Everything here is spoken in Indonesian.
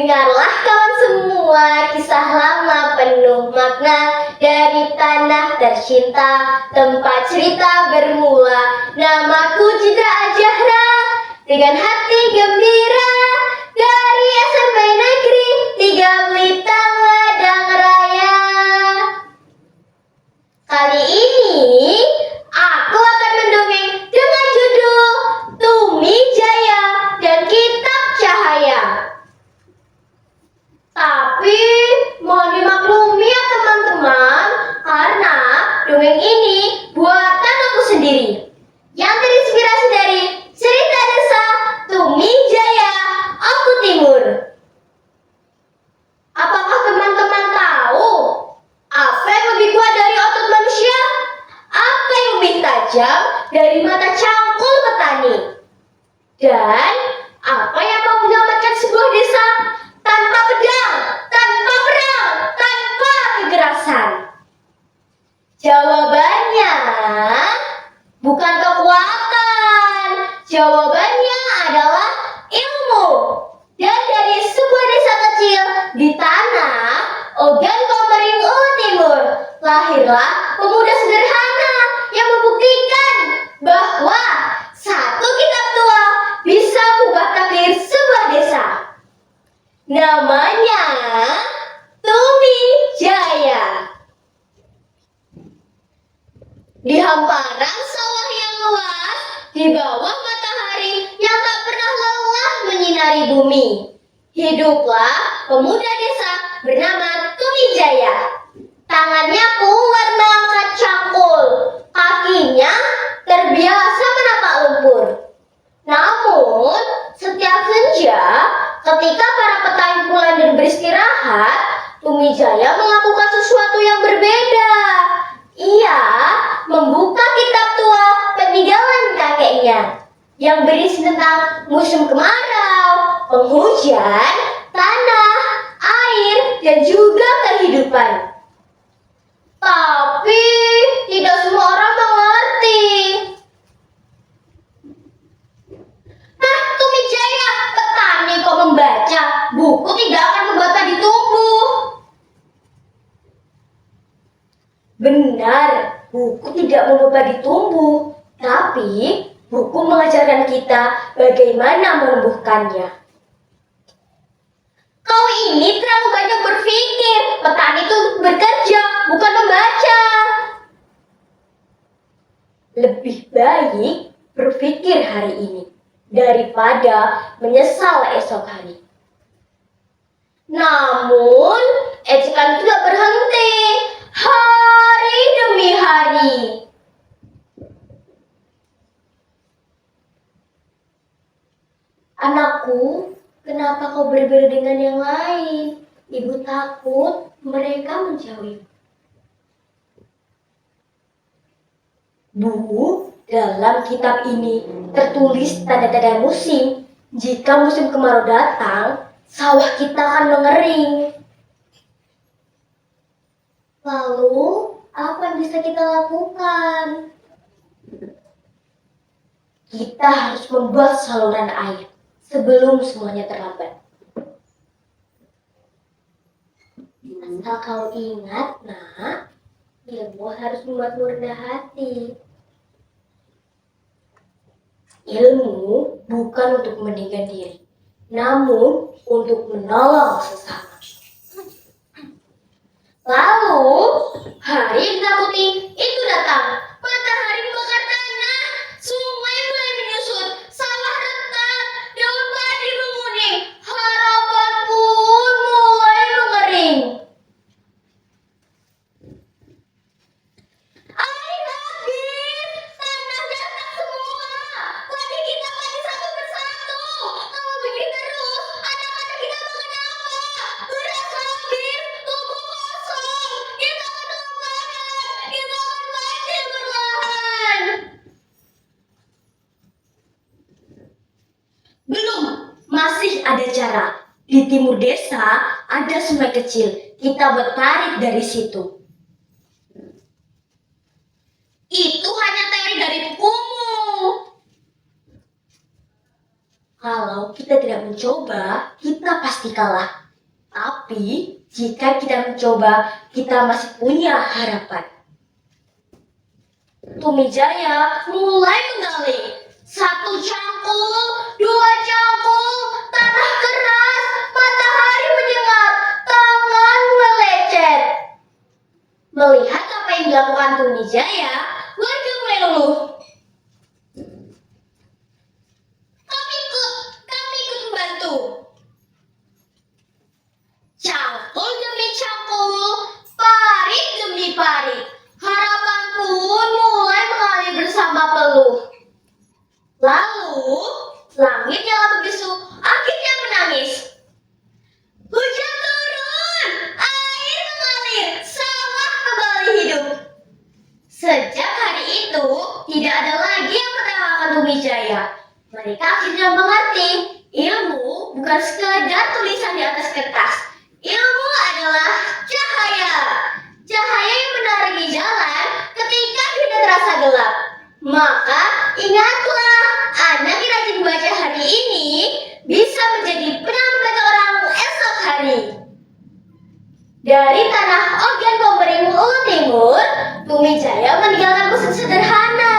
Dengarlah kawan semua, kisah lama penuh makna. Dari tanah tercinta, tempat cerita bermula. Namaku Citra Ajahra, dengan hati gembira. Dari SMP Negeri 3 Blitar Ladang Raya. Kali ini, aku akan mendongeng dengan judul Tumi Jaya dan Kitab Cahaya. Tapi mohon dimaklumi ya teman-teman, karena dongeng ini buatan aku sendiri yang terinspirasi dari cerita desa Tumi Jaya, Oku Timur. Apakah teman-teman tahu apa yang lebih kuat dari otot manusia? Apa yang lebih tajam dari mata cangkul petani? Dan apa yang mau menyelamatkan sebuah desa tanpa pedang, tanpa perang, tanpa kekerasan? Jawabannya bukan kekuatan. Jawabannya adalah ilmu. Dan dari sebuah desa kecil di tanah Ogan Komering Oku Timur, lahirlah pemuda sederhana yang membuktikan bahwa satu kitab tua bisa mengubah takdir sebuah desa. Namanya Tumi Jaya. Di hamparan sawah yang luas, di bawah matahari yang tak pernah lelah menyinari bumi, hiduplah pemuda desa bernama Tumi Jaya. Tangannya kuat mengangkat cangkul, kakinya terbiasa menapak lumpur. Namun, setiap senja, ketika para petani pulang dan beristirahat, Tumi Jaya melakukan sesuatu yang berbeda. Ia membuka kitab tua peninggalan kakeknya yang berisi tentang musim kemarau, penghujan, tanah, air, dan juga kehidupan. Tapi tidak semua orang mengerti. Tumi Jaya, petani kok membaca? Buku tidak akan membuat padi tumbuh. Benar, buku tidak membuat padi tumbuh, tapi buku mengajarkan kita bagaimana menumbuhkannya. Kau ini terlalu banyak berpikir. Petani itu bekerja, bukan membaca. Lebih baik berpikir hari ini daripada menyesal esok hari. Namun, ejekan tidak berhenti. Hari demi hari. Anakku, kenapa kau berbeda dengan yang lain? Ibu takut mereka menjauhi. Bu, dalam kitab ini tertulis tanda-tanda musim. Jika musim kemarau datang, sawah kita akan mengering. Lalu, apa yang bisa kita lakukan? Kita harus membuat saluran air sebelum semuanya terlambat. Asal kau ingat, nak, ilmu harus membuatmu rendah hati. Ilmu bukan untuk meninggikan diri, namun untuk menolong sesama. Lalu, hari yang ditakuti itu datang. Matahari membakar tanah, sungai mulai menyusut, sawah retak, daun padi menguning, harapan pun mulai mengering. Air habis, tanah datang semua, padi kita mati satu persatu. Kalau begini terus, anak-anak kita makan apa? Beras habis, tubuh kosong, kita akan kelaparan, kita akan mati perlahan. Belum, masih ada cara. Di timur desa ada sungai kecil, kita bertarik dari situ. Itu hanya teori dari bukumu. Kalau Kalau kita tidak mencoba, kita pasti kalah. Tapi jika kita mencoba, kita masih punya harapan. Tumijaya mulai menggali. 1 cangkul, 2 cangkul, tanah keras, matahari menyengat, tangan melecet. Melihat apa yang dilakukan Tumijaya, warga mulai luluh. Kami ikut membantu. Cangkul demi cangkul, parit demi parit, harapan pun mulai mengalir bersama peluh. Lalu, langit yang bergesu akhirnya menangis. Hujan turun, air mengalir, sawah kembali hidup. Sejak hari itu, tidak ada lagi yang menertawakan Tumijaya. Mereka akhirnya mengerti, ilmu bukan sekedar tulisan di atas kertas. Ilmu adalah cahaya. Cahaya yang menerangi jalan ketika dunia terasa gelap. Maka ingatlah, anak yang rajin membaca hari ini bisa menjadi penambah orang esok hari. Dari tanah Ogan Komering Ulu Timur, Tumijaya meninggalkan pesan sederhana.